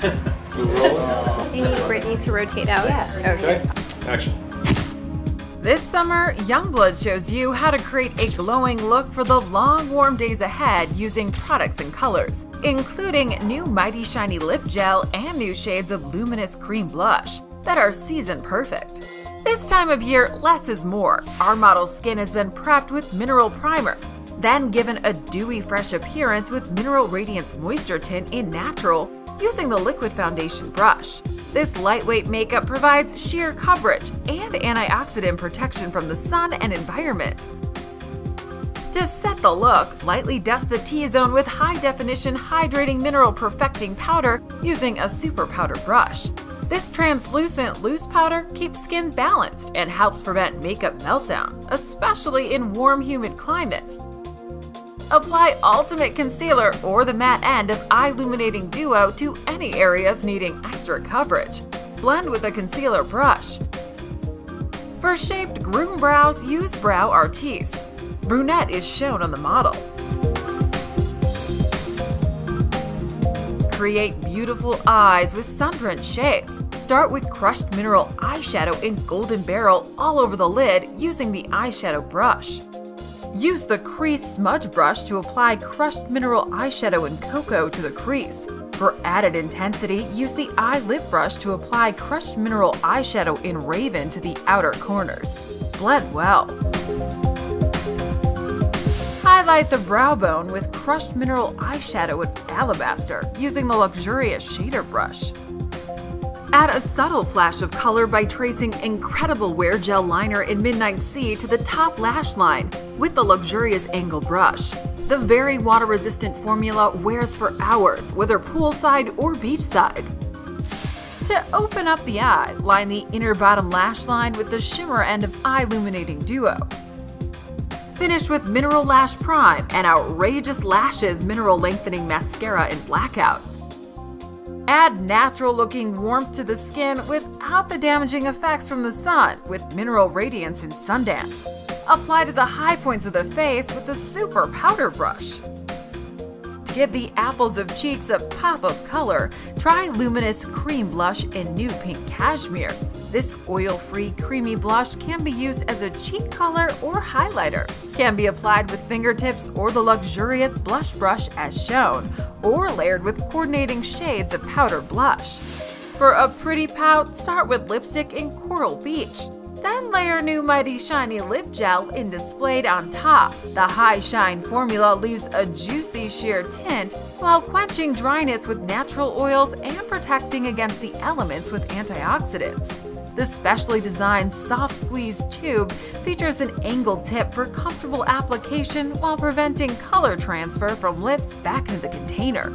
Do you need Brittany to rotate out? Yeah. Okay. Action. This summer, Youngblood shows you how to create a glowing look for the long, warm days ahead using products and colors, including new Mighty Shiny Lip Gel and new shades of Luminous Cream Blush that are season perfect. This time of year, less is more. Our model's skin has been prepped with Mineral Primer, then given a dewy, fresh appearance with Mineral Radiance Moisture Tint in Natural using the liquid foundation brush. This lightweight makeup provides sheer coverage and antioxidant protection from the sun and environment. To set the look, lightly dust the T-zone with high-definition hydrating mineral perfecting powder using a super powder brush. This translucent loose powder keeps skin balanced and helps prevent makeup meltdown, especially in warm, humid climates. Apply Ultimate Concealer or the matte end of Eye Illuminating Duo to any areas needing extra coverage. Blend with a concealer brush. For shaped groom brows, use Brow Artiste. Brunette is shown on the model. Create beautiful eyes with sun-drenched shades. Start with crushed mineral eyeshadow in Golden Barrel all over the lid using the eyeshadow brush. Use the crease smudge brush to apply crushed mineral eyeshadow in Cocoa to the crease. For added intensity, use the eye lip brush to apply crushed mineral eyeshadow in Raven to the outer corners. Blend well. Highlight the brow bone with crushed mineral eyeshadow in Alabaster using the luxurious shader brush. Add a subtle flash of color by tracing Incredible Wear Gel Liner in Midnight Sea to the top lash line with the luxurious angle brush. The very water-resistant formula wears for hours, whether poolside or beachside. To open up the eye, line the inner bottom lash line with the shimmer end of Eye Illuminating Duo. Finish with Mineral Lash Prime and Outrageous Lashes Mineral Lengthening Mascara in Blackout. Add natural-looking warmth to the skin without the damaging effects from the sun with Mineral Radiance in Sundance. Apply to the high points of the face with the Super Powder Brush. To give the apples of cheeks a pop of color, try Luminous Cream Blush in New Pink Cashmere. This oil-free creamy blush can be used as a cheek color or highlighter. Can be applied with fingertips or the luxurious blush brush as shown, or layered with coordinating shades of powder blush. For a pretty pout, start with lipstick in Coral Beach. Then layer new Mighty Shiny Lip Gel in Displayed on top. The High Shine formula leaves a juicy sheer tint while quenching dryness with natural oils and protecting against the elements with antioxidants. The specially designed soft squeeze tube features an angled tip for comfortable application while preventing color transfer from lips back into the container.